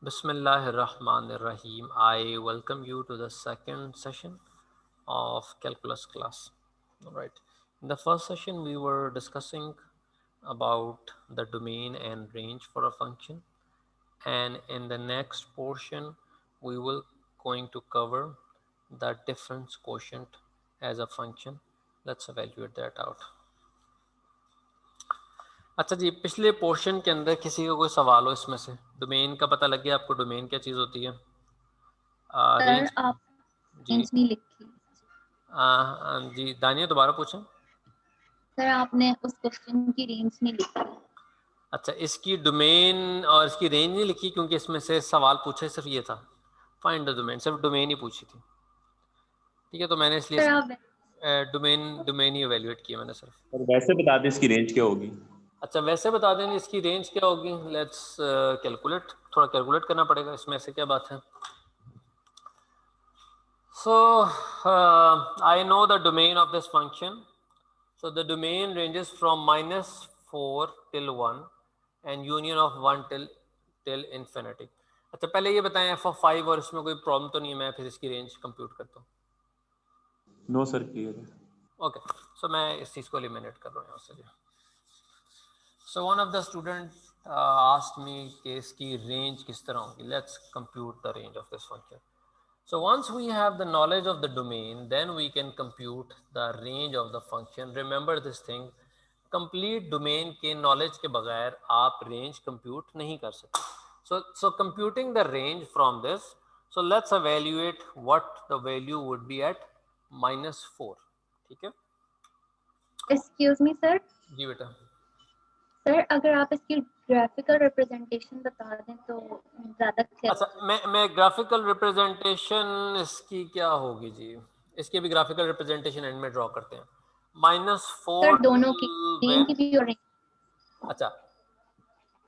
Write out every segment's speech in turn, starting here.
Bismillahirrahmanirrahim. I welcome you to the second session of calculus class. All right. In the first session, we were discussing about the domain and range for a function, and in the next portion, we will going to cover the difference quotient as a function. Let's evaluate that out. अच्छा जी, पिछले portion के अंदर किसी का कोई सवाल हो इसमें से? डोमेन का पता लग गया आपको? डोमेन क्या चीज़ होती है? Sir range. आप जी। रेंज नहीं लिखी। जी दानिया, दोबारा पूछें। सर आपने उस क्वेश्चन की रेंज नहीं लिखी। अच्छा, इसकी डोमेन और इसकी रेंज नहीं लिखी क्योंकि इसमें से सवाल पूछे सिर्फ ये था, फाइंड द डोमेन, सिर्फ डोमेन ही पूछी थी। ठीक है, तो मैंने इसलिए सर आप डोमेन डोमेन ही एवेल्यूएट किया मैंने सिर्फ। और वैसे बता दें इसकी रेंज क्या होगी? अच्छा, वैसे बता देंगे इसकी रेंज क्या होगी। लेट्स कैलकुलेट, थोड़ा कैलकुलेट करना पड़ेगा इसमें से क्या बात है। So I know the domain of this function. So the domain ranges from -4 till 1 and union of 1 till infinity. अच्छा, पहले ये बताएं f(5) और इसमें कोई प्रॉब्लम तो नहीं है? मैं फिर इसकी रेंज कंप्यूट करता हूँ। नो सर, क्लियर है। ओके, सो मैं इस चीज़ को एलिमिनेट कर रहा हूँ यहाँ से। So one of the student asked me कि इसकी रेंज किस तरह होगी। Let's compute the range of this function. So once we have the knowledge of the domain, then we can compute the range of the function. Remember this thing, complete domain के knowledge के बगैर आप range compute नहीं कर सकते. So computing the range from this, so let's evaluate what the value would be at -4. ठीक है excuse me sir. जी बेटा। सर अगर आप इसकी ग्राफिकल रिप्रेजेंटेशन बता दें तो ज़्यादा क्लियर अच्छा, हो जाए। मैं ग्राफिकल रिप्रेजेंटेशन इसकी क्या होगी जी? इसकी भी ग्राफिकल रिप्रेजेंटेशन एंड में ड्रॉ करते हैं। सर -4 दोनों की, मेन की when, भी और range। अच्छा,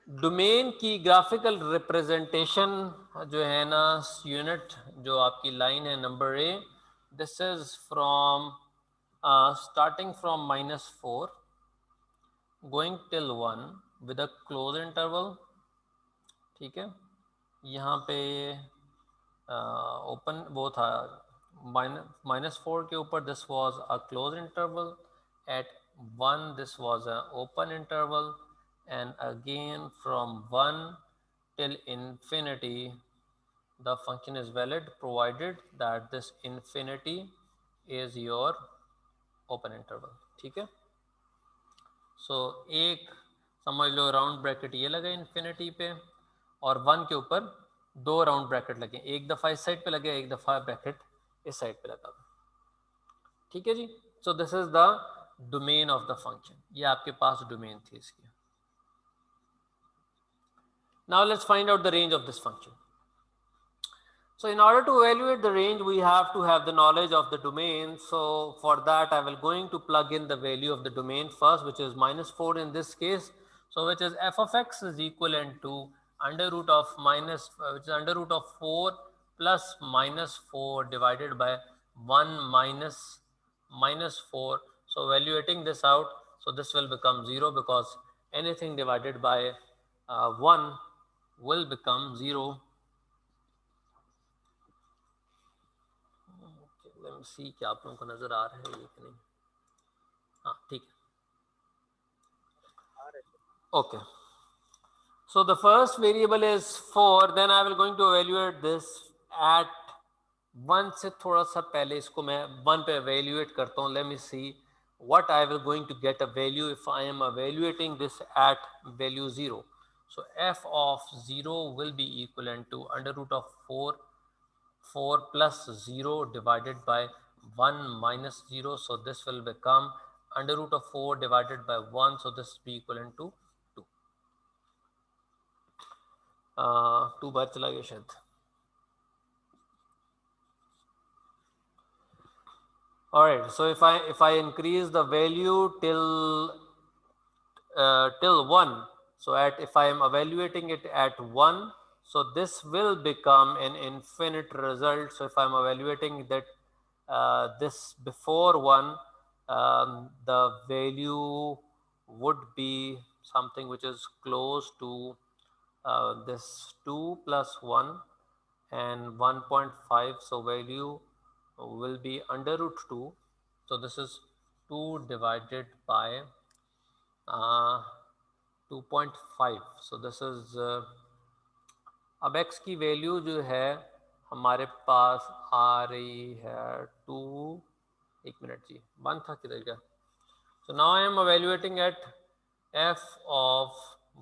डोमेन की ग्राफिकल रिप्रेजेंटेशन जो है ना, यूनिट जो आपकी लाइन है number A, this is from starting from -4 going till 1 with a close interval. ठीक है, यहाँ पे ओपन वो था -4 के ऊपर this was a close interval, at 1 this was a open interval, and again from 1 till infinity the function is valid provided that this infinity is your open interval. ठीक है, सो एक समझ लो राउंड ब्रैकेट ये लगा इन्फिनिटी पे, और 1 के ऊपर 2 राउंड ब्रैकेट लगे, एक दफ़ा इस साइड पे लगे, एक दफ़ा ब्रैकेट इस साइड पे लगा। ठीक है जी, so this is the domain of the function. ये आपके पास डोमेन थी इसकी। Now let's find out the range of this function. So in order to evaluate the range, we have to have the knowledge of the domain. So for that, I will going to plug in the value of the domain first, which is -4 in this case. So which is f of x is equivalent to under root of which is under root of 4 plus -4 divided by 1 minus -4. So evaluating this out, so this will become 0 because anything divided by 1 will become 0. Let me see क्या आप लोगों को नजर आ रहा है ये कि नहीं। हाँ ठीक है, okay. So the first variable is 4, then I will going to evaluate this at 1 से थोड़ा सा पहले इसको मैं 1 पे evaluate करता हूँ. Let me see what I will going to get a value if I am evaluating this at value 0. So f of 0 will be equivalent to under root of 4 plus 0 divided by 1 minus 0. So this will become under root of 4 divided by 1. So this will be equivalent to 2. 2 बार चला गया शायद। All right, so if I increase the value till 1, so if I am evaluating it at 1, so this will become an infinite result. So if I'm evaluating that this before 1, the value would be something which is close to this 2 plus 1 and 1.5, so value will be under root 2. So this is 2 divided by 2.5. So this is अब x की value जो है हमारे पास आ रही है 2, एक minute जी, 1 था किधर गया? So now I am evaluating at f of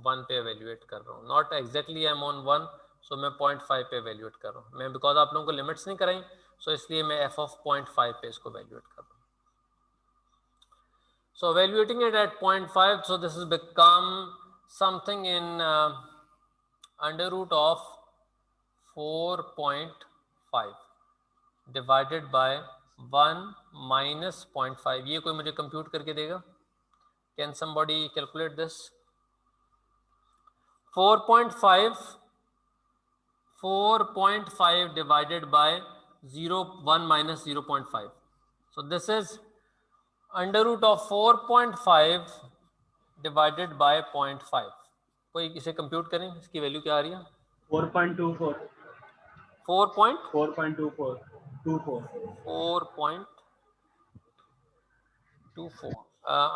1 पे evaluate कर रहा हूँ, not exactly I am on 1, so मैं 0.5 पे evaluate कर रहा हूँ मैं, because आप लोगों को लिमिट्स नहीं कराई, so इसलिए मैं f of 0.5 पे इसको evaluate कर रहा हूँ. So evaluating it at 0.5, so this has become something in under root of 4.5 divided by 1 minus 0.5. ये कोई मुझे कंप्यूट करके देगा? Can somebody calculate this? 4.5 divided by 1 minus 0.5. So this is under root of 4.5 divided by 0.5. कोई इसे compute करें, इसकी value क्या आ रही है? 4.24. 4.24.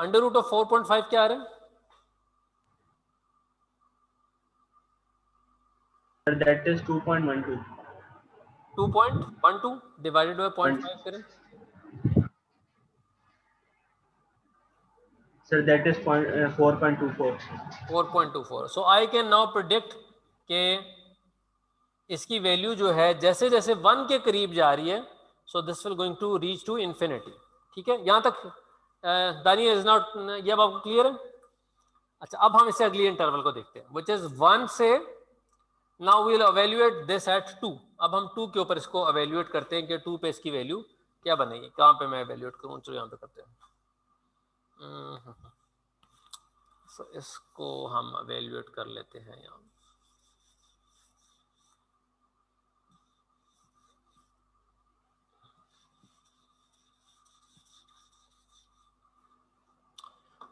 अंडर रूट ऑफ 4.5 क्या आ रहा है? That is 2.12. 2.12 divided by 0.5 करें. Sir, that is 4.24. 4.24. So I can now predict कि इसकी वैल्यू जो है जैसे जैसे 1 के करीब जा रही है, so this will going to reach to infinity. ठीक है, यहाँ तक दानिया इज नॉट, ये अब आपको क्लियर है? अच्छा, अब हम इसे अगली इंटरवल को देखते हैं, which is 1 से now we'll evaluate this at 2. अब हम 2 के ऊपर इसको evaluate करते हैं कि 2 पे इसकी वैल्यू क्या बनेगी. कहाँ पे मैं evaluate करूँ? चलो यहाँ पे करते हैं. So इसको हम evaluate कर लेते हैं यहाँ.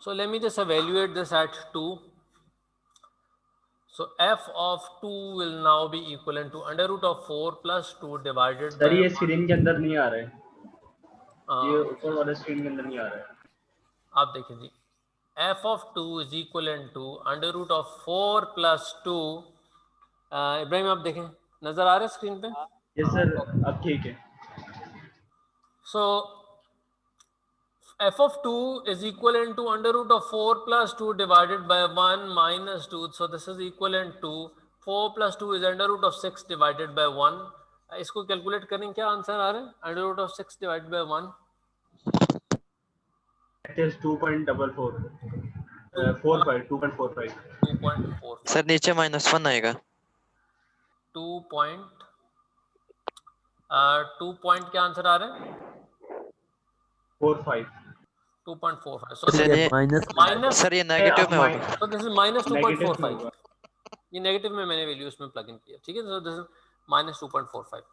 So let me just evaluate this at 2. So f of 2 will now be equivalent to under root of 4 plus 2 divided Sir, by ये 1. स्क्रीन के अंदर नहीं आ रहा है, ये हाँ, ऊपर वाले स्क्रीन के अंदर नहीं आ रहा है. आप देखें जी, f of 2 is equivalent to under root of 4 plus 2. Ibrahim आप देखें, नजर आ रहा है स्क्रीन पे? Yes sir, अब ठीक है. So f of 2 is equivalent to under root of 4 plus 2 divided by 1 minus 2. So this is equivalent to 4 plus 2 is under root of 6 divided by 1. इसको कैलकुलेट करें, क्या आंसर आ रहा है? Under root of 6 divided by 1. That is 2.44. 2.45. 2.45. Sir नीचे -1 आएगा. 2 point क्या answer आ रहा है? 45. 2.45. So सर ये minus, सर ये नेगेटिव में होगा. so this is minus Negative 2.45. होगा. ये नेगेटिव में मैंने वैल्यू इसमें प्लग इन किया. ठीक है, so this is minus 2.45.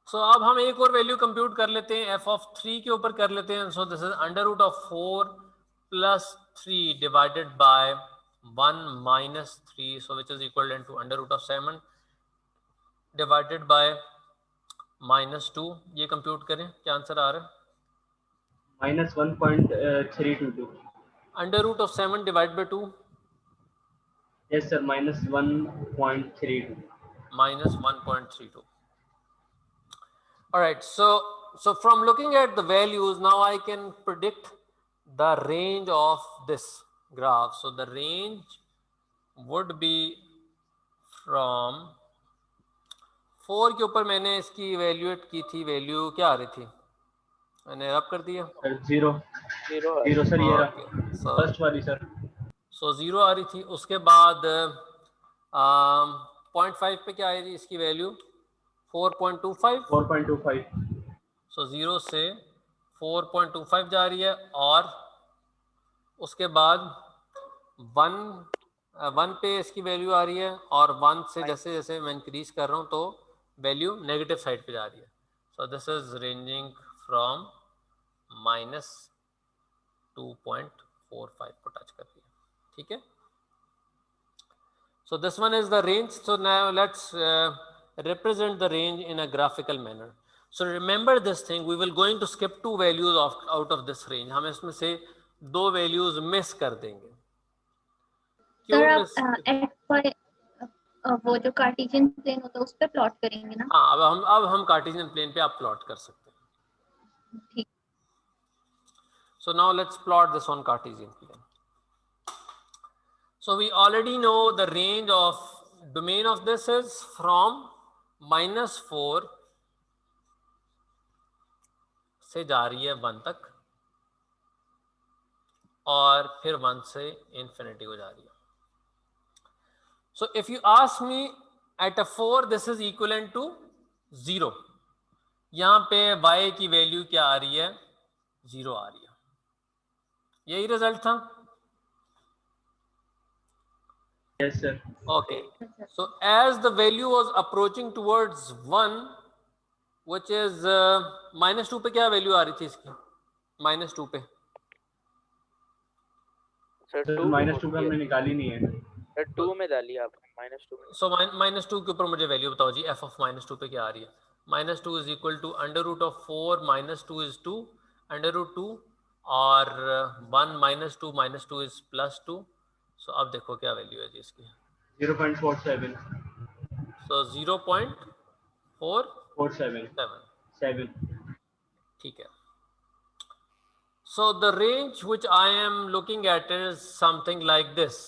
So अब हम एक और वैल्यू कंप्यूट कर लेते हैं, f of 3 के ऊपर कर लेते हैं. So this is under root of 4 plus 3 divided by 1 minus 3, so which is equivalent to under root of 7 divided by minus 2. ये कंप्यूट करें, क्या आंसर आ रहा है? Minus 1.322. Under root of 7 divided by 2. Yes sir, minus 1.32. Minus 1.32. All right, so from looking at the values, now I can predict the range of this graph. So the range would be from 4 के ऊपर मैंने इसकी evaluate की थी, value क्या आ रही थी? मैंने रब कर दिया. Sir, 0 sir, ये रहा. So First वाली sir. So 0 आ रही थी. उसके बाद 0.5 पे क्या आ रही इसकी वैल्यू? 4.25. 4.25. So 0 से 4.25 जा रही है, और उसके बाद 1 पे इसकी वैल्यू आ रही है, और 1 से जैसे जैसे मैं इंक्रीज कर रहा हूँ तो वैल्यू नेगेटिव साइड पे जा रही है. सो दिस इज रेंजिंग फ्रॉम -2.45 को टच कर रही है. ठीक है, So this one is the range. So now let's represent the range in a graphical manner. So remember this thing, we will going to skip 2 values out of this range. हम इसमें से 2 values miss कर देंगे. क्यों sir miss? आप x y वो जो Cartesian plane होता है उस पे प्लॉट करेंगे ना? हाँ, अब हम कार्टेशियन प्लेन पे आप प्लॉट कर सकते हैं. ठीक. So now let's plot this on Cartesian plane. So we already know the range of domain of this is from -4 से जा रही है 1 तक और फिर 1 से infinity को जा रही है. So if you ask me at a 4 this is equivalent to 0. यहाँ पे y की वैल्यू क्या आ रही है? 0 आ रही है. यही रिजल्ट था. Yes, sir. Okay. So as the value was approaching towards 1, which is -2 पे क्या वैल्यू आ रही थी इसकी? -2 पे. सर सर 2 -2 पे हमने निकाली नहीं है. सर 2 में डाली आपने -2 में. So -2 के ऊपर मुझे वैल्यू बताओ जी. f of -2 पे क्या आ रही है? -2 is equal to √4 -2 is 2 √2 और 1 -2 is +2. So अब देखो क्या वैल्यू है जी इसकी. 0.47. So 0.447. 7. ठीक है. So the range which I am looking at is something like this.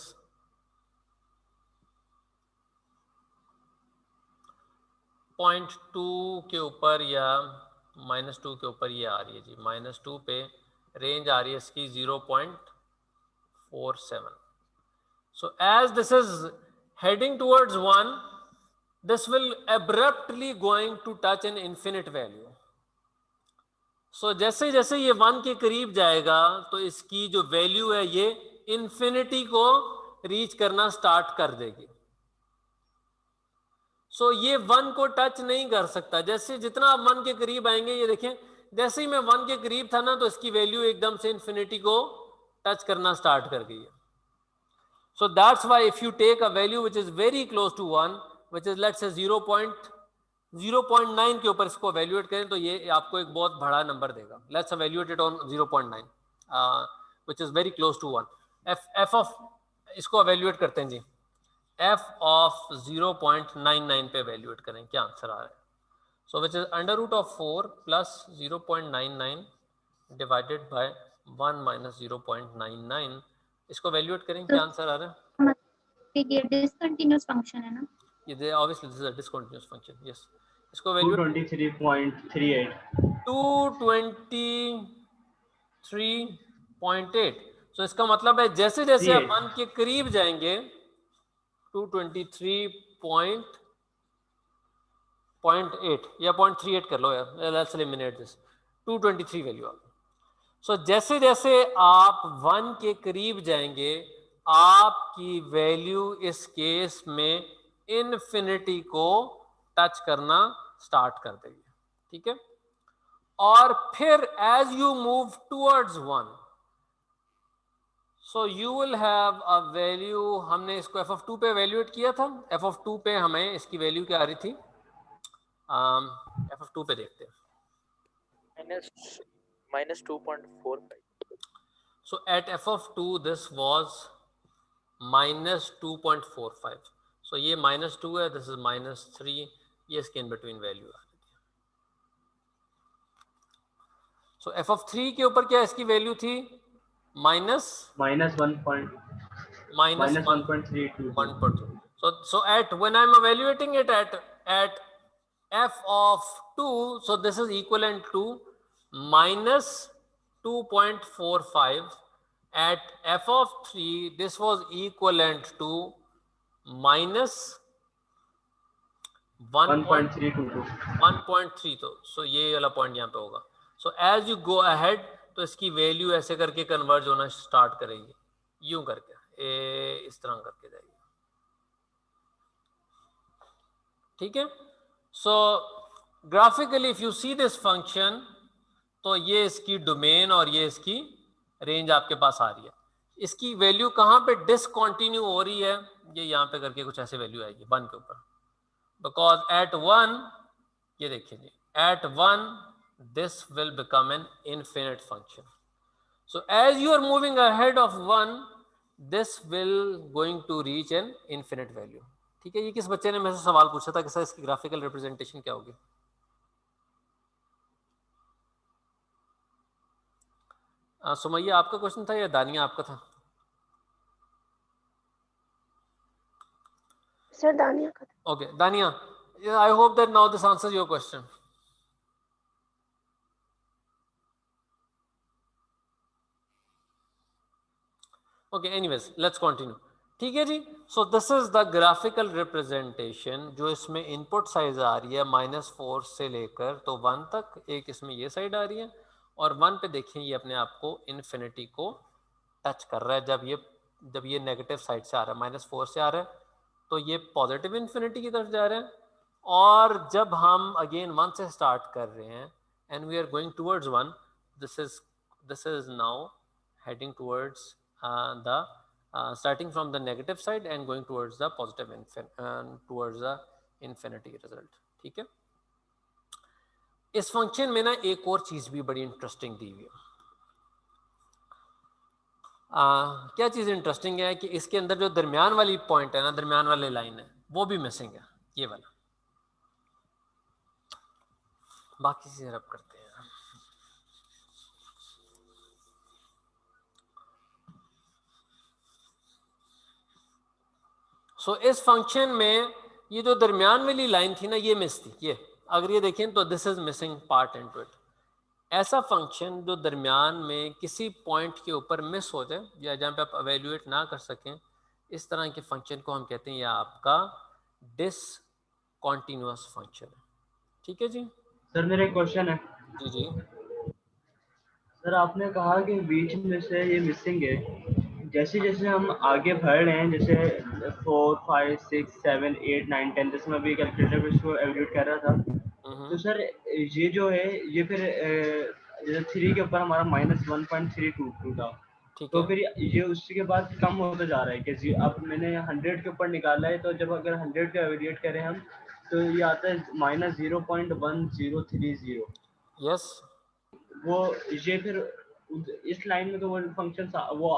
.2 के ऊपर या -2 के ऊपर ये आ रही है जी. -2 पे रेंज आ रही है इसकी 0.47. So as this is heading towards 1, this will abruptly going to touch an infinite value. So जैसे जैसे ये 1 के करीब जाएगा तो इसकी जो वैल्यू है ये इंफिनिटी को रीच करना स्टार्ट कर देगी. So ये 1 को टच नहीं कर सकता. जैसे जितना आप 1 के करीब आएंगे, ये देखें जैसे ही मैं 1 के करीब था ना तो इसकी वैल्यू एकदम से इंफिनिटी को टच करना स्टार्ट कर गई है. So that's why if you take a value which is very close to 1, which is let's say 0.9 के ऊपर इसको evaluate करें तो ये आपको एक बहुत बड़ा नंबर देगा. Let's evaluate it on 0.9, which is very close to 1. f of इसको evaluate करते हैं जी. f of 0.99 पे evaluate करें, क्या आंसर आ रहा है? So which is √4 plus 0.99 divided by 1 minus 0.99. इसको evaluate करें, क्या आंसर आ रहा है? ये discontinuous function है ना? ये obviously this is a discontinuous function. Yes. इसको evaluate 223.38. 223.8. So इसका मतलब है जैसे जैसे आप 1 के करीब जाएंगे 223.8 या 0.38 कर लो यार. Let's eliminate this. 223 वैल्यू आ गई. So जैसे जैसे आप 1 के करीब जाएंगे आपकी वैल्यू इस केस में इन्फिनिटी को टच करना स्टार्ट कर देगी. ठीक है. और फिर as you move towards 1, so you will have a value. हमने इसको f(2) पे एवेल्युएट किया था. f(2) पे हमें इसकी वैल्यू क्या आ रही थी? f(2) पे देखते हैं. -2.45. So at f(2) this was -2.45. So ये -2 है, this is -3. ये इसके इन बिटवीन वैल्यू आ रही थी. So f(3) के ऊपर क्या इसकी वैल्यू थी? -1.32. So at when I'm evaluating it at f(2), so this is equivalent to -2.45. At f(3) this was equivalent to -1.32. So ये वाला पॉइंट यहाँ पे होगा. So as you go ahead तो इसकी वैल्यू ऐसे करके कन्वर्ज होना स्टार्ट करेगी, यूं करके इस तरह करके जाएगी. ठीक है. So graphically if you see this function तो ये इसकी डोमेन और ये इसकी रेंज आपके पास आ रही है. इसकी वैल्यू कहाँ पे डिसकंटिन्यू हो रही है ये यहाँ पे करके कुछ ऐसे वैल्यू आएगी 1 के ऊपर, बिकॉज एट 1, ये देखिए जी, eight 1 this will become an infinite function. So as you are moving ahead of 1, this will going to reach an infinite value. ठीक है, ये किस बच्चे ने मेरे से सवाल पूछा था कि सर इसकी ग्राफिकल रिप्रेजेंटेशन क्या होगी? सुमैया आपका क्वेश्चन था या दानिया आपका था? सर दानिया का। Okay, Dania, I hope that now this answers your question. Okay, anyways, let's continue. ठीक है जी, so this is the graphical representation जो इसमें input size आ रही है -4 से लेकर तो 1 तक, एक इसमें ये साइड आ रही है और 1 पे देखें ये अपने आप को इन्फिनिटी को टच कर रहा है। जब ये नेगेटिव साइड से आ रहा है, -4 से आ रहा है, तो ये पॉजिटिव इन्फिनिटी की तरफ जा रहे हैं। और जब हम अगेन 1 से स्टार्ट कर रहे हैं and we are going towards 1, this is now heading towards the starting from the negative side and going towards the positive towards the infinity result. ठीक है, इस फंक्शन में ना एक और चीज भी बड़ी इंटरेस्टिंग दी हुई है। क्या चीज इंटरेस्टिंग है कि इसके अंदर जो दरमियान वाली पॉइंट है ना, दरमियान वाली लाइन है, वो भी मिसिंग है, ये वाला। बाकी चीजें रब करते हैं। सो इस फंक्शन में ये जो दरमियान वाली लाइन थी ना, ये मिस थी। ये अगर ये देखें तो this is missing part into it. ऐसा फंक्शन जो दरमियान में किसी पॉइंट के ऊपर मिस हो जाए या जहाँ पे आप एवेल्यूएट ना कर सकें, इस तरह के फंक्शन को हम कहते हैं या आपका डिसकंटीन्यूअस फंक्शन है। ठीक है जी। सर मेरा एक क्वेश्चन है। जी जी सर आपने कहा कि बीच में से ये मिसिंग है, जैसे जैसे हम आगे बढ़ रहे हैं, जैसे 4, 5, 6, 7, 8, 9, 10, जैसे मैं अभी कैलकुलेटर पे इसको एवल्यूट कर रहा था, तो सर ये जो है ये फिर जैसे 3 के ऊपर हमारा -1.32 था, तो फिर ये उसके बाद कम होता जा रहा है कि अब मैंने 100 के ऊपर निकाला है, तो जब अगर 100 का एवल्यूट करें हम तो ये आता है -0.1030। यस, वो ये फिर इस लाइन में तो वो फंक्शन वो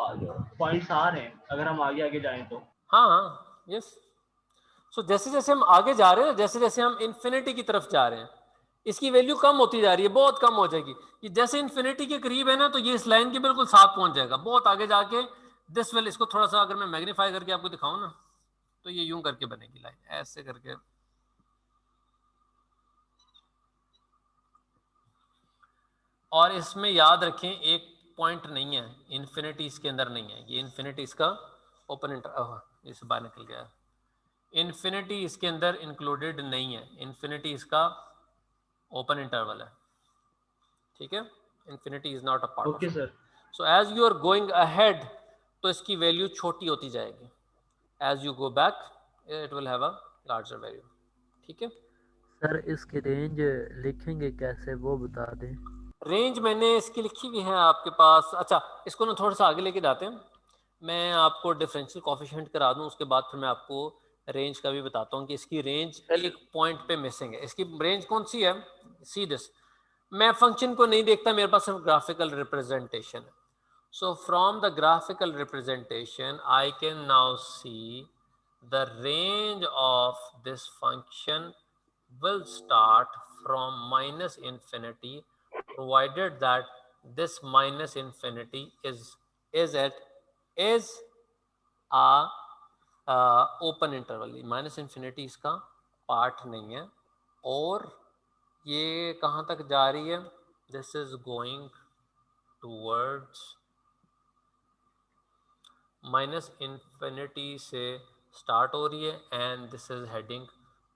पॉइंट्स आ रहे हैं अगर हम आगे आगे जाएं तो। हाँ हाँ यस। सो जैसे जैसे हम आगे जा रहे हैं, जैसे जैसे हम इन्फिनिटी की तरफ जा रहे हैं, इसकी वैल्यू कम होती जा रही है, बहुत कम हो जाएगी। ये जैसे इन्फिनिटी के करीब है ना, तो ये इस लाइन के बिल्कुल साथ पहुंच जाएगा। बहुत आगे जाके दिस विल, इसको थोड़ा सा अगर मैं मैग्नीफाई करके आपको दिखाऊं ना, तो ये यूं करके बनेगी लाइन, ऐसे करके। और इसमें याद रखें एक पॉइंट नहीं है, इन्फिनिटी इसके अंदर नहीं है। ये इन्फिनिटी इसका ओपन इंटर, इस बार निकल गया। इन्फिनिटी इसके अंदर इंक्लूडेड नहीं है, इन्फिनिटी इसका ओपन इंटरवल है। ठीक है, infinity is not a part. Okay sir. So as you are going ahead, तो इसकी वैल्यू छोटी होती जाएगी। As you go back it will have a larger value. ठीक है सर, इसकी रेंज लिखेंगे कैसे वो बता दें। रेंज मैंने इसकी लिखी हुई है आपके पास। अच्छा, इसको ना थोड़ा सा आगे लेके जाते हैं, मैं आपको डिफरेंशियल कोफिशिएंट करा दूं, उसके बाद फिर मैं आपको रेंज का भी बताता हूँ कि इसकी रेंज एक पॉइंट पे मिसिंग है। इसकी रेंज कौन सी है? सी दिस, मैं फंक्शन को नहीं देखता, मेरे पास सिर्फ ग्राफिकल रिप्रेजेंटेशन है। So from the graphical representation I can now see the range of this function will start from -infinity, provided that this -infinity is a open interval। -infinity इसका part नहीं है। और ये कहाँ तक जा रही है? This is going towards -infinity से स्टार्ट हो रही है and this is heading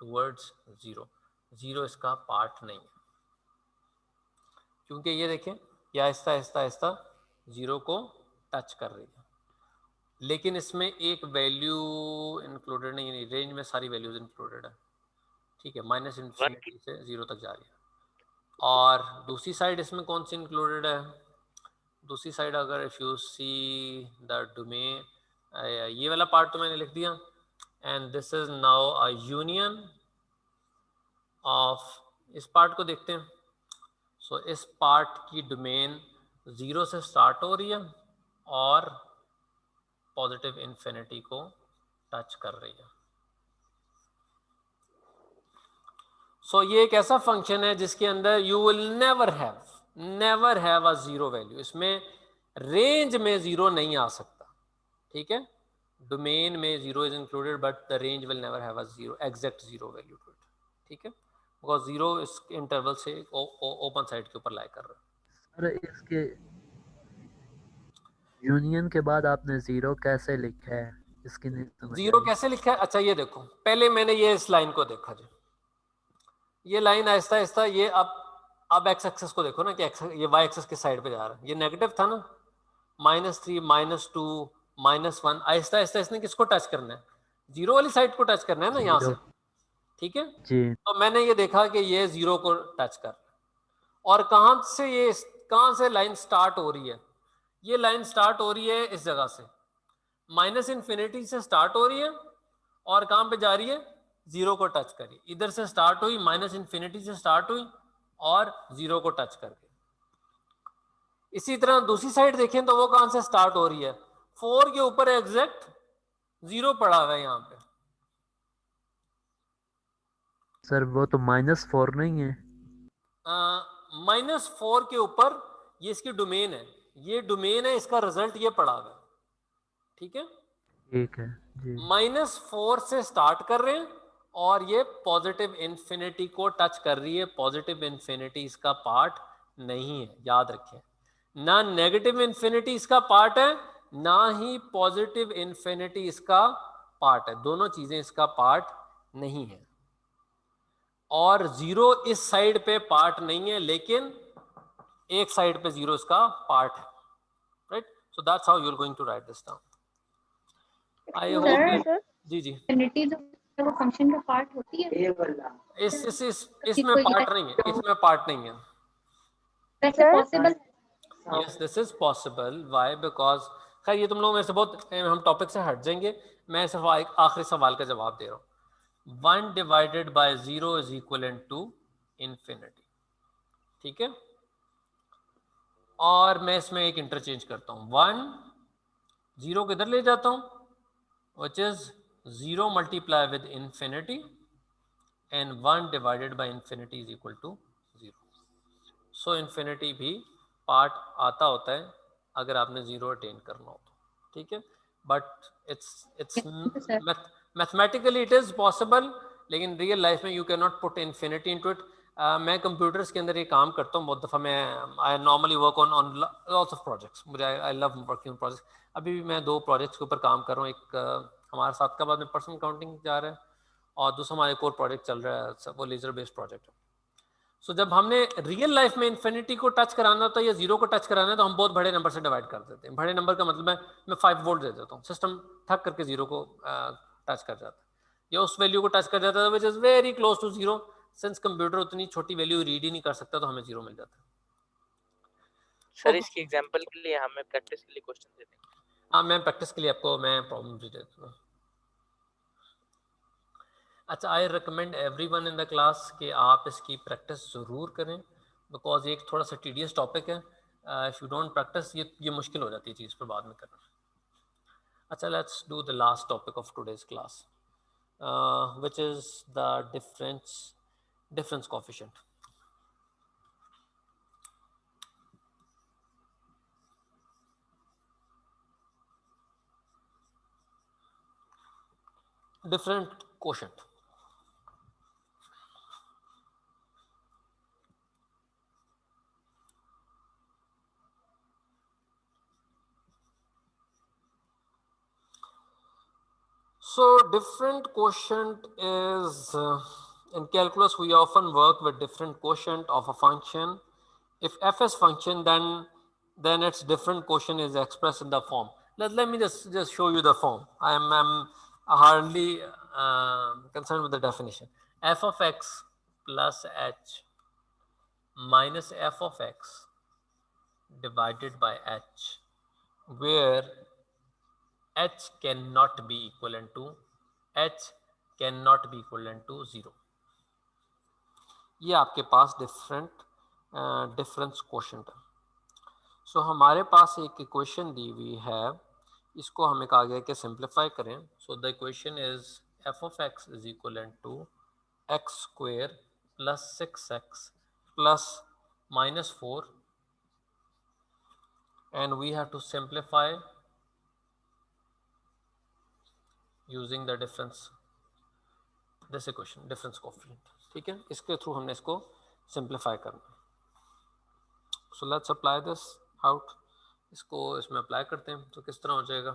towards 0। 0 इसका पार्ट नहीं है, क्योंकि ये देखें ये आहिस्ता आहिस्ता आहिस्ता 0 को टच कर रही है। लेकिन इसमें एक वैल्यू इंक्लूडेड नहीं है, रेंज में सारी वैल्यूज इंक्लूडेड है। ठीक है, -infinity से 0 तक जा रही है। और दूसरी साइड इसमें कौन सी इंक्लूडेड है? दूसरी साइड अगर if you see the domain, ये वाला पार्ट तो मैंने लिख दिया, and this is now a union of, इस पार्ट को देखते हैं। सो इस पार्ट की डोमेन 0 से स्टार्ट हो रही है और पॉजिटिव इन्फिनिटी को टच कर रही है। सो ये एक ऐसा फंक्शन है जिसके अंदर you will never have a zero value, इसमें रेंज में जीरो नहीं आ सकता, ठीक है। डोमेन में zero is included but the range will never have a zero exact zero value to it, ठीक है, बिकॉज जीरो इस इंटरवल से ओपन साइड के ऊपर लाई कर रहा है। सर इसके यूनियन के बाद आपने जीरो कैसे लिखा है, इसकी नहीं समझ जीरो आई। कैसे लिखा है? अच्छा ये देखो, पहले मैंने ये इस लाइन को देखा जी, ये लाइन आहिस्ता आहिस्ता ये अब एक्स एक्सेस को देखो ना कि ये वाई एक्सेस किस साइड पे जा रहा है, ये नेगेटिव था ना, -3 -2 -1, आहिस्ता आहिस्ता इसने किसको टच करना है? जीरो वाली साइड को टच करना है ना यहाँ से, जीरो ठीक है। जी तो मैंने ये देखा कि ये जीरो को टच कर, और कहाँ से लाइन स्टार्ट हो रही है? ये लाइन स्टार्ट हो रही है इस जगह से, -इन्फिनिटी से स्टार्ट हो रही है और कहाँ पे जा रही है? जीरो को टच करी, इधर से स्टार्ट हुई, -इन्फिनिटी से स्टार्ट हुई और जीरो को टच करके। इसी तरह दूसरी साइड देखें तो वो कहां से स्टार्ट हो रही है? 4 के ऊपर एग्जैक्ट जीरो पड़ा हुआ है यहाँ पे। सर वो तो -4 नहीं है। -4 के ऊपर ये इसकी डोमेन है, ये डोमेन है, इसका रिजल्ट ये पड़ा हुआ है, ठीक है। ठीक है जी। -4 से स्टार्ट कर रहे हैं और ये पॉजिटिव इन्फिनिटी को टच कर रही है। पॉजिटिव इन्फिनिटी इसका पार्ट नहीं है, याद रखें, ना नेगेटिव इन्फिनिटी इसका पार्ट है ना ही पॉजिटिव इन्फिनिटी इसका पार्ट है, दोनों चीजें इसका पार्ट नहीं है। और जीरो इस साइड पे पार्ट नहीं है, लेकिन एक साइड पे जीरो इसका पार्ट है, right. So that's how you are going to write this down. I hope जी जी इन्फिनिटी जो है वो फंक्शन का पार्ट होती है। इसमें पार्ट नहीं है, इसमें पार्ट नहीं है। वैसे possible yes this is possible, why? Because खैर ये तुम लोग मेरे से बहुत, हम टॉपिक से हट जाएंगे, मैं सिर्फ एक आखिरी सवाल का जवाब दे रहा हूँ। 1 divided by 0 is equal to infinity, ठीक है। और मैं इसमें एक इंटरचेंज करता हूँ, 1 0 को इधर ले जाता हूँ, which is 0 multiply with infinity and 1 divided by infinity is equal to 0. So infinity भी पार्ट आता होता है अगर आपने जीरो अटेन करना हो तो, ठीक है। But it's mathematically it is possible, लेकिन रियल लाइफ में you can not put infinity into it. मैं कंप्यूटर्स के अंदर ये काम करता हूँ बहुत दफ़ा, मैं I normally work on lots of projects, मुझे I love working on projects. अभी भी मैं 2 प्रोजेक्ट्स के ऊपर काम कर रहा हूँ, एक हमारा 7 का बाद में पर्सनल अकाउंटिंग जा रहा है और दूसरा हमारा एक और प्रोजेक्ट चल रहा है, वो लेजर बेस्ड प्रोजेक्ट है। सो जब हमने रियल लाइफ में इन्फिनिटी को टच कराना होता है या जीरो को टच कराना है तो हम बहुत बड़े नंबर से डिवाइड कर देते हैं। बड़े नंबर का मतलब मैं 5 वोल्ट दे देता हूँ, सिस्टम ठक करके जीरो को टच कर जाता है या उस वैल्यू को टच कर जाता है which is very close to zero. Since computer उतनी छोटी वैल्यू रीड ही नहीं कर सकता तो हमें जीरो मिल जाता है। सर इसकी एग्जांपल के लिए हमें प्रैक्टिस के लिए क्वेश्चन दे देंगे। हाँ मैं प्रैक्टिस के लिए आपको मैं प्रॉब्लम भी देता हूँ। अच्छा, I recommend everyone in the class कि आप इसकी प्रैक्टिस ज़रूर करें, बिकॉज एक थोड़ा सा टीडियस टॉपिक है। इफ़ यू डोंट प्रैक्टिस ये मुश्किल हो जाती है चीज़ पर बाद में करना। अच्छा, let's do the last topic of today's class, which is the difference coefficient. Different quotient. So different quotient is in calculus we often work with different quotient of a function. If f is function, then its different quotient is expressed in the form. Let me just show you the form. I'm hardly concerned with the definition. F of x plus h minus f of x divided by h, where h cannot be equivalent to h can not be equal to 0। ये आपके पास difference quotient है। सो हमारे पास एक equation दी हुई है, इसको हमें कहा गया कि सिंप्लीफाई करें। So the equation is f of x is equal to x square plus 6x plus -4 and we have to simplify using the difference this equation difference coefficient। ठीक है, इसके थ्रू हमने इसको सिंप्लीफाई करना। So let's apply this out, इसको इसमें apply करते हैं तो किस तरह हो जाएगा।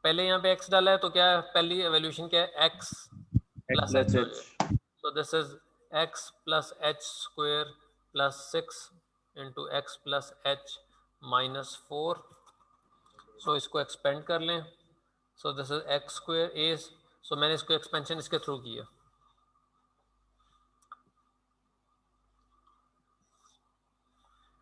पहले यहाँ पे x डाला है तो क्या है, पहली एवोल्यूशन क्या है, x प्लस h हो जाएगा। So this is x plus h square plus 6 into x plus h -4। So इसको एक्सपेंड कर लें। So this is x square is, so मैंने इसको एक्सपेंशन इसके थ्रू किया।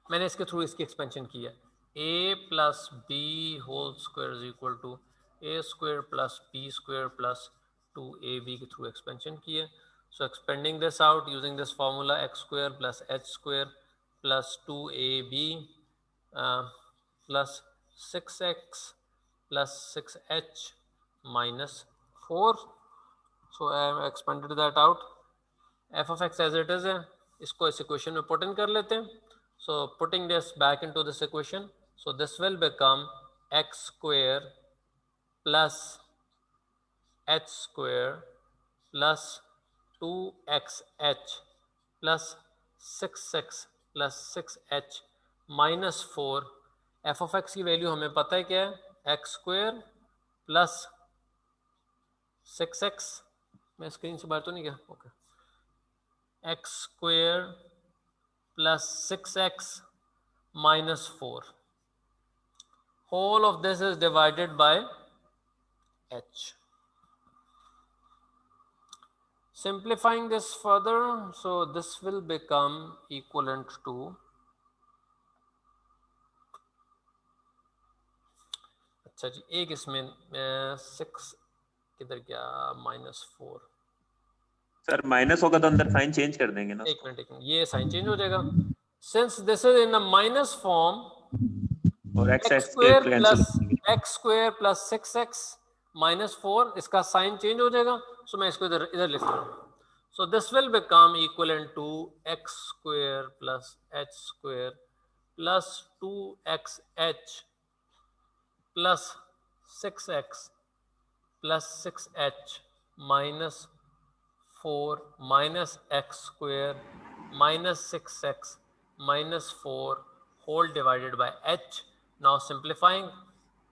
मैंने इसके थ्रू इसकी एक्सपेंशन किया। a plus b whole square is equal to a square plus b square plus 2ab के थ्रू एक्सपेंशन किया। So expanding this out using this formula x square plus h square plus 2ab plus 6x plus 6h -4। So I have expanded that out. F of x as it is है, इसको इस equation में put in कर लेते हैं। So putting this back into this equation, so this will become x square plus h square plus 2xh plus 6x plus 6h -4। f of x की value हमें पता है क्या है, x square plus 6x, मैं स्क्रीन से बाहर तो नहीं गया, okay, x square plus 6x -4, whole of this is divided by h। Simplifying this further, so this will become equivalent to, अच्छा जी, एक इसमें 6 किधर गया, -4, सर माइनस होगा तो अंदर साइन चेंज कर देंगे ना। एक मिनट, ये साइन चेंज हो जाएगा। Since this is in a minus form, और एक्स x स्क्वायर के plus cancel. X square plus 6x -4, इसका साइन चेंज हो जाएगा। सो मैं इसको इधर इधर लिख रहा हूँ। So this will become equivalent to x square plus h square plus 2xh plus 6x plus 6h -4 minus x square minus 6x -4 whole divided by h। Now simplifying,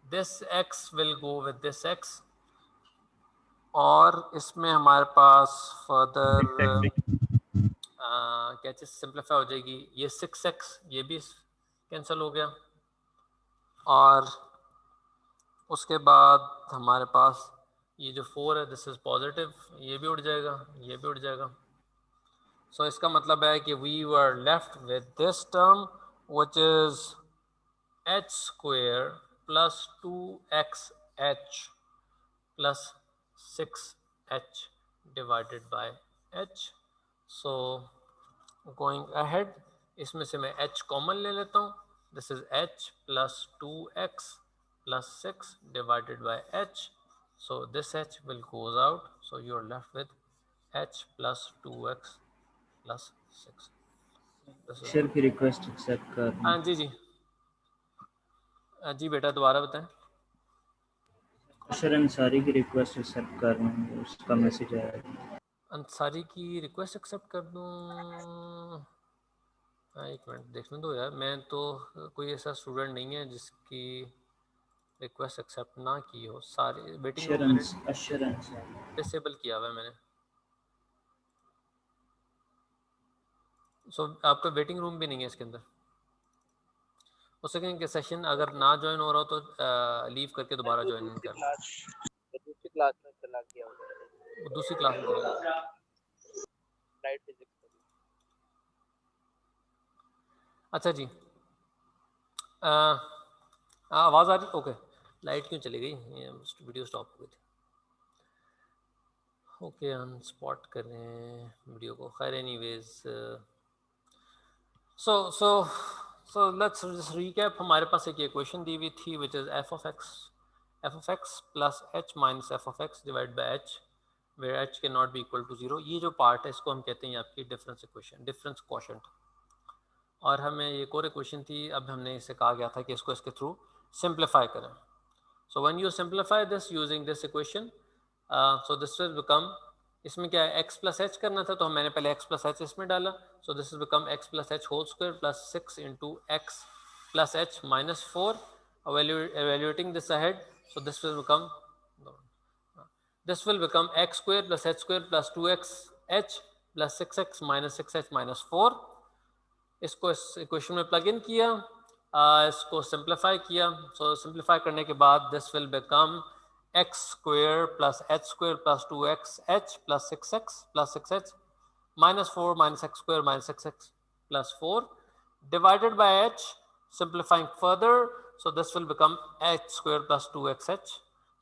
this x will go with this x, और इसमें हमारे पास further क्या चीज़ simplify हो जाएगी, ये 6x ये भी cancel हो गया, और उसके बाद हमारे पास ये जो 4 है दिस इज पॉजिटिव, ये भी उड़ जाएगा, ये भी उड़ जाएगा। सो इसका मतलब है कि we were left with this term which is h square plus 2xh plus 6h divided by h। So going ahead, इसमें से मैं h कॉमन ले लेता हूँ। This is h plus 2x plus 6 divided by h, so this h will goes out, so you are left with h plus 2x plus 6। Sir की request accept कर हाँ जी जी, जी बेटा दोबारा बताएं। सर अंसारी की रिक्वेस्ट एक्सेप्ट कर रहा हूँ, उसका मैसेज आया है। अंसारी की रिक्वेस्ट एक्सेप्ट कर दूँ, हाँ एक मिनट देखने दो यार, मैं तो कोई ऐसा स्टूडेंट नहीं है जिसकी रिक्वेस्ट एक्सेप्ट ना की हो। सारे वेटिंग रूम मैंने डिसेबल किया हुआ है मैंने। सो आपका वेटिंग रूम भी नहीं है इसके अंदर। हो सके कि सेशन अगर ना ज्वाइन हो रहा हो तो लीव करके दोबारा ज्वाइन कर लो। दूसरी क्लास में चला गया हूँ, दूसरी क्लास में चला गया, लाइट फिजिक्स। अच्छा जी, आवाज़ आ रही, ओके। लाइट क्यों चली गई, ये वीडियो स्टॉप हो गई थी। ओके अनस्पॉट कर रहे हैं वीडियो को, खैर anyways so let's just recap. हमारे पास एक इक्वेशन दी हुई थी which is f of x plus h minus f of x divide by h where h के not be equal to zero. ये जो पार्ट है इसको हम कहते हैं आपकी डिफरेंस इक्वेशन, डिफरेंस क्वोशंट। और हमें एक और इक्वेशन थी, अब हमने इसे कहा गया था कि इसको इसके थ्रू सिंप्लीफाई करें। So when you simplify this using this equation, so this will become, इसमें क्या है x प्लस एच करना था तो मैंने पहले x प्लस एच इसमें डाला। So this is become x plus h whole square plus 6 into x plus h minus 4। evaluating this ahead, so this will become x square plus h square plus 2x h plus 6x minus 6h minus 4। इसको इस equation में plug in किया, इसको simplify किया। सो simplify करने के बाद this will become x square plus H square plus 2x h plus 6x plus 6h minus 4 minus x square minus 6x plus 4 divided by h, simplifying further, so this will become h square plus 2xh।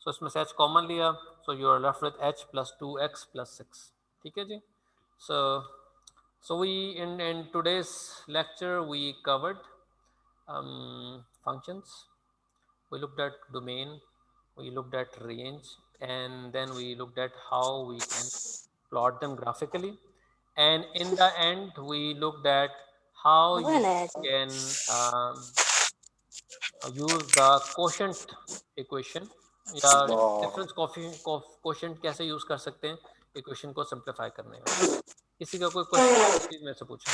so इसमें से h common लिया, so you are left with h plus 2x plus 6। ठीक है जी। So we in today's lecture we covered functions, we looked at domain, we looked at range, and then we looked at how we can plot them graphically, and in the end we looked at how you can use the quotient equation या difference quotient कैसे use कर सकते हैं equation को simplify करने में। किसी का कोई क्वेश्चन प्लीज मेरे से पूछें।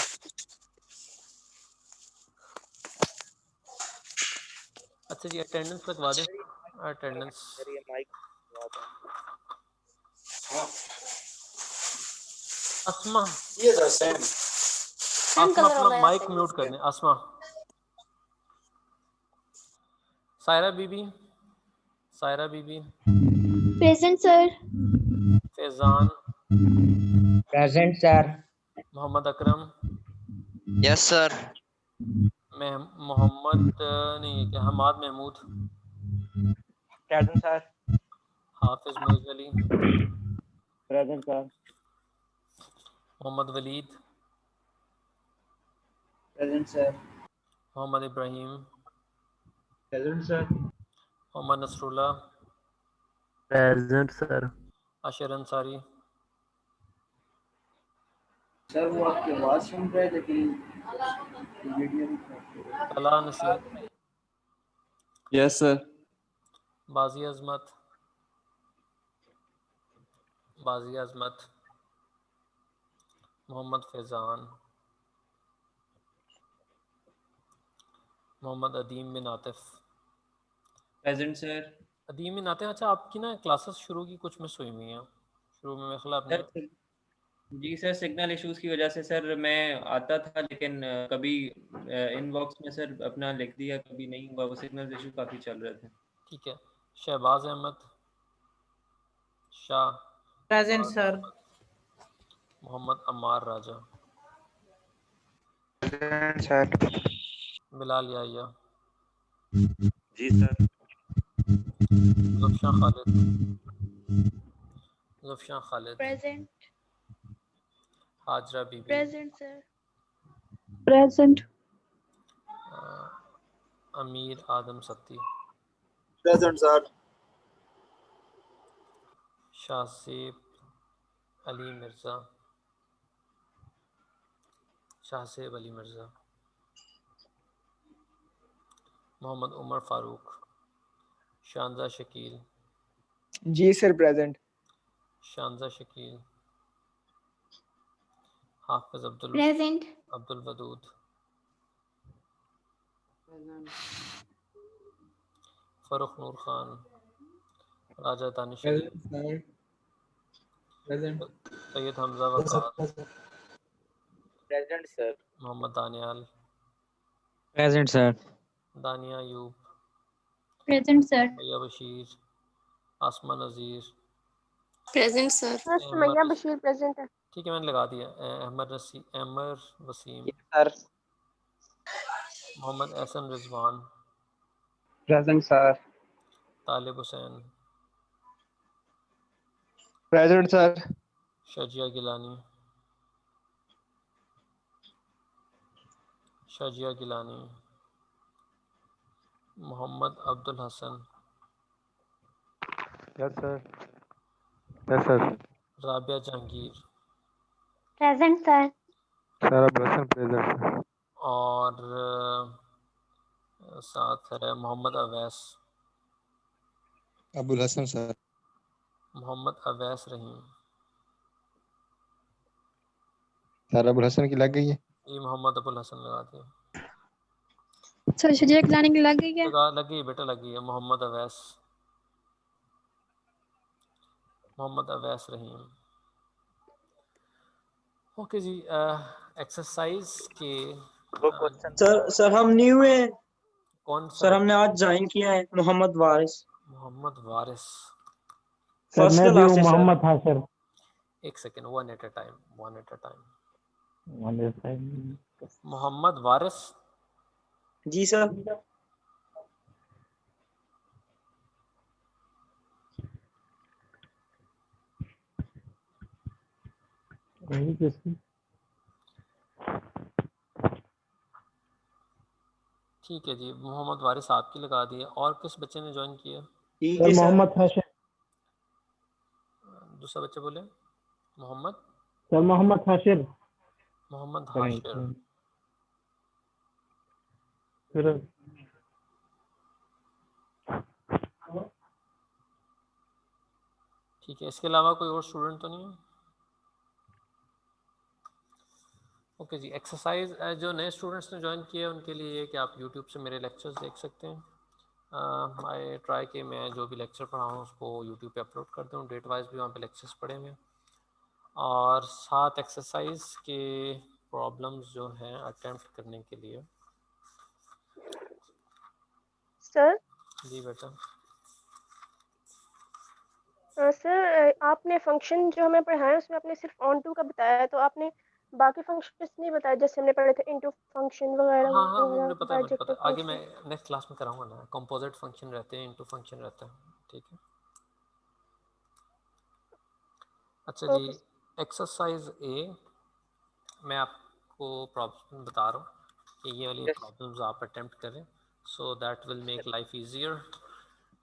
अच्छा जी अटेंडेंस लगवा दें, अटेंडेंस। सर ये mic Asma Same Asma color अपना हो गया माइक म्यूट कर दें। Asma, Saira Bibi, Saira Bibi, present sir. Faizan, present sir. Mohammad Akram, yes sir. Mohammad नहीं क्या Hammad Mahmood, present sir. Hafiz Moiz Ali, present sir. Mohammad Waleed, present sir. Mohammad Ibrahim, present sir. Mohammad Nasrullah, present sir. Ashar Ansari, sir वो आपकी आवाज सुन रहे लेकिन वीडियो तला Naseem, yes sir. Baji Azmat, Baji Azmat, Mohammad Faizan, Mohammad Adeem bin Atif. Present sir. Adeem bin Atif, अच्छा आपकी ना क्लासेस शुरू की कुछ मिस हुई हुई हैं शुरू में, मेरे ख्याल आपने सर जी सर, सिग्नल इश्यूज की वजह से सर मैं आता था लेकिन कभी इनबॉक्स में सर अपना लिख दिया, कभी नहीं हुआ, वो सिग्नल इशू काफ़ी चल रहे थे। ठीक है। Shahbaz Ahmed, Shah, present sir. Mohammad Ammar Raja, present sir. Bilal Yahya, जी sir. Zufshan Khalid, Zufshan Khalid, present. Hajra Bibi, present sir. Present. Amir Adam Satti, present sir Shahzeb Ali Mirza, Shahzeb Ali Mirza, Mohammad Umar Farooq, Shanza Shakeel, जी sir present. Shanza Shakeel, Hafiz present. Abdul Wadood, Farrukh Noor Khan, Raja Danish Ali, Syed Hamza Waqas, present sir. Mohammad Daniyal, present sir. Dania Ayub, present sir. Maya Bashir, Asma Nazir, present sir Ahmed Bashir present है। ठीक है मैंने लगा दिया, Ahmed Waseem, sir. Mohammad Ehsan Rizwan, present sir. Talib Hussain, Present, sir. Shajia Gilani. Shajia Gilani. Muhammad Abdul Hassan. Yes, sir. Yes, sir. Rabia Jahangir. Present, sir. Sir, present, present, sir. और साथ है Mohammad Awais. Abul Hasan sir. Mohammad Awais रहीम. Sir Abul Hasan की लग गई है. ये मोहम्मद अबुल हसन लगा दिया. सर शजिया गिलानी की लग गई है? लग गई बेटा, लग गई है. मोहम्मद अवैस. मोहम्मद अवैस रहीम. ओके जी. एक्सरसाइज के वो क्वेश्चन सर हम न्यू है कौन सा? सर, हमने आज ज्वाइन किया है. मोहम्मद वारिस. मोहम्मद वारिस. फर्स्ट क्लास है मोहम्मद हाशिर. एक second, one at a time, one at a time. Sir Mohammad Waris. जी सर. ठीक है जी, मोहम्मद वारिस आपकी लगा दी है. और किस बच्चे ने ज्वाइन किया? ठीक है सर. मोहम्मद हाशिर. दूसरा बच्चा बोले. मोहम्मद. सर मोहम्मद हाशिर. मोहम्मद हाशिर. फिर ठीक है, इसके अलावा कोई और स्टूडेंट तो नहीं है? ओके जी. एक्सरसाइज जो नए स्टूडेंट्स ने ज्वाइन किया है उनके लिए ये कि आप यूट्यूब से मेरे लेक्चर्स देख सकते हैं. आई ट्राई कि मैं जो भी लेक्चर पढ़ा हूँ उसको यूट्यूब पे अपलोड कर दूँ. डेट वाइज भी वहाँ पे लेक्चर्स पढ़े हुए हैं. और साथ एक्सरसाइज के प्रॉब्लम्स जो हैं अटेम्प्ट करने के लिए. सर. जी बेटा. सर आपने फंक्शन जो हमें पढ़ाया उसमें आपने सिर्फ ऑन टू का बताया, तो आपने बाकी फंक्शंस नहीं बताया जैसे हमने पढ़े थे इनटू फंक्शन वगैरह हाँ हाँ, वो वगैरह, मुझे पता है, मुझे पता बाइजेक्टिव है. आगे मैं फंक्शन. नेक्स्ट क्लास में कराऊंगा ना. कंपोजिट फंक्शन रहते हैं, इनटू फंक्शन रहता है. ठीक है. अच्छा जी. ओके. एक्सरसाइज ए मैं आपको प्रॉब्लम बता रहा हूँ कि ये वाली प्रॉब्लम्स आप अटेम्प्ट करें, so that will make life easier.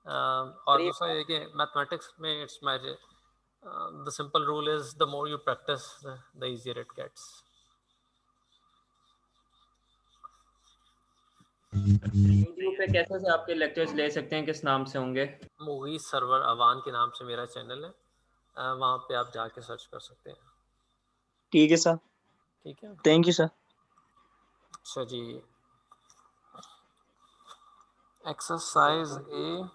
और दूसरा ये कि मैथमेटिक्स में it's my the simple rule is the more you practice the easier it gets. YouTube पे कैसे से आपके लेक्चर्स ले सकते हैं, किस नाम से होंगे? मूवीज सर्वर अवान के नाम से मेरा चैनल है. वहाँ पे आप जाके सर्च कर सकते हैं. ठीक है सर. ठीक है. Thank you sir. अच्छा जी. Exercise A.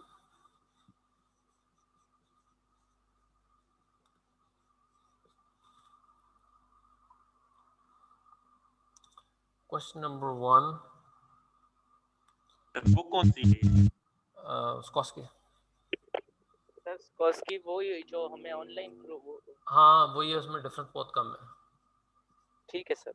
Question number 1. वो कौन सी है? स्कॉस्की. सर कॉस्की वो ही जो हमें ऑनलाइन हाँ वही है, उसमें डिफरेंस बहुत कम है. ठीक है सर.